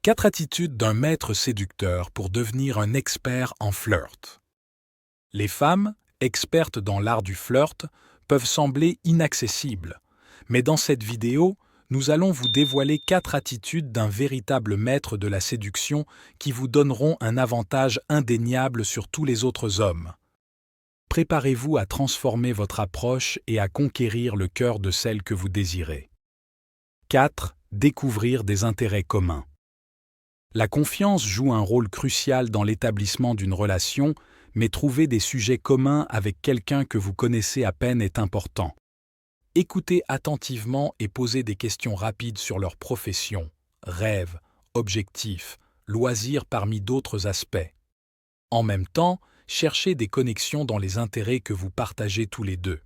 4 attitudes d'un maître séducteur pour devenir un expert en flirt. Les femmes, expertes dans l'art du flirt, peuvent sembler inaccessibles, mais dans cette vidéo, nous allons vous dévoiler 4 attitudes d'un véritable maître de la séduction qui vous donneront un avantage indéniable sur tous les autres hommes. Préparez-vous à transformer votre approche et à conquérir le cœur de celle que vous désirez. 4. Découvrir des intérêts communs. La confiance joue un rôle crucial dans l'établissement d'une relation, mais trouver des sujets communs avec quelqu'un que vous connaissez à peine est important. Écoutez attentivement et posez des questions rapides sur leur profession, rêves, objectifs, loisirs parmi d'autres aspects. En même temps, cherchez des connexions dans les intérêts que vous partagez tous les deux.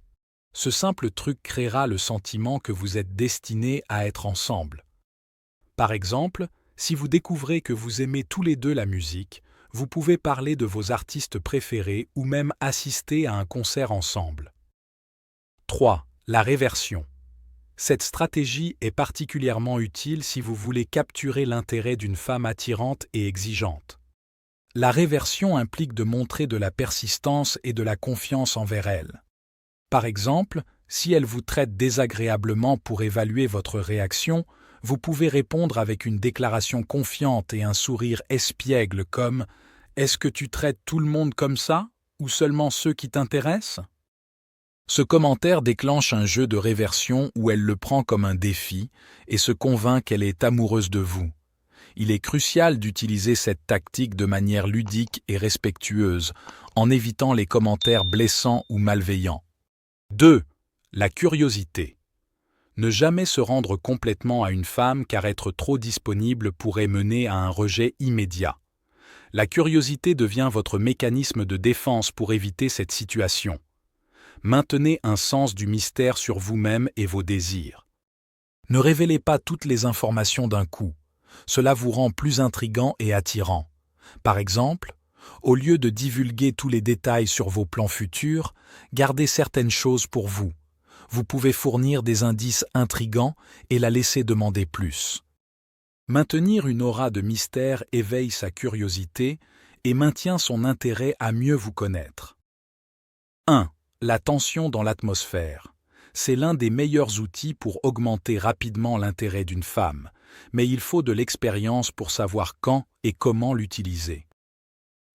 Ce simple truc créera le sentiment que vous êtes destinés à être ensemble. Par exemple, si vous découvrez que vous aimez tous les deux la musique, vous pouvez parler de vos artistes préférés ou même assister à un concert ensemble. 3. La réversion. Cette stratégie est particulièrement utile si vous voulez capturer l'intérêt d'une femme attirante et exigeante. La réversion implique de montrer de la persistance et de la confiance envers elle. Par exemple, si elle vous traite désagréablement pour évaluer votre réaction, vous pouvez répondre avec une déclaration confiante et un sourire espiègle comme « Est-ce que tu traites tout le monde comme ça, ou seulement ceux qui t'intéressent ?» Ce commentaire déclenche un jeu de réversion où elle le prend comme un défi et se convainc qu'elle est amoureuse de vous. Il est crucial d'utiliser cette tactique de manière ludique et respectueuse, en évitant les commentaires blessants ou malveillants. 2. La curiosité. Ne jamais se rendre complètement à une femme car être trop disponible pourrait mener à un rejet immédiat. La curiosité devient votre mécanisme de défense pour éviter cette situation. Maintenez un sens du mystère sur vous-même et vos désirs. Ne révélez pas toutes les informations d'un coup. Cela vous rend plus intrigant et attirant. Par exemple, au lieu de divulguer tous les détails sur vos plans futurs, gardez certaines choses pour vous. Vous pouvez fournir des indices intrigants et la laisser demander plus. Maintenir une aura de mystère éveille sa curiosité et maintient son intérêt à mieux vous connaître. 1. La tension dans l'atmosphère. C'est l'un des meilleurs outils pour augmenter rapidement l'intérêt d'une femme, mais il faut de l'expérience pour savoir quand et comment l'utiliser.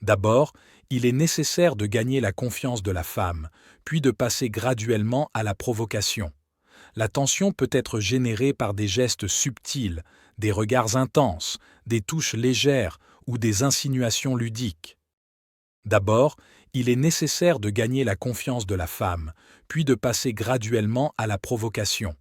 D'abord, il est nécessaire de gagner la confiance de la femme, puis de passer graduellement à la provocation. La tension peut être générée par des gestes subtils, des regards intenses, des touches légères ou des insinuations ludiques. D'abord, il est nécessaire de gagner la confiance de la femme, puis de passer graduellement à la provocation.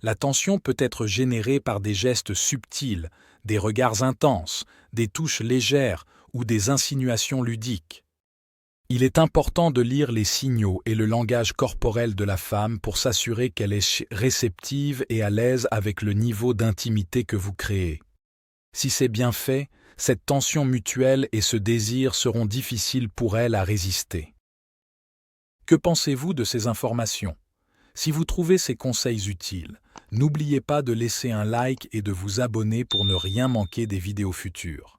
La tension peut être générée par des gestes subtils, des regards intenses, des touches légères ou des insinuations ludiques. Il est important de lire les signaux et le langage corporel de la femme pour s'assurer qu'elle est réceptive et à l'aise avec le niveau d'intimité que vous créez. Si c'est bien fait, cette tension mutuelle et ce désir seront difficiles pour elle à résister. Que pensez-vous de ces informations? Si vous trouvez ces conseils utiles, n'oubliez pas de laisser un like et de vous abonner pour ne rien manquer des vidéos futures.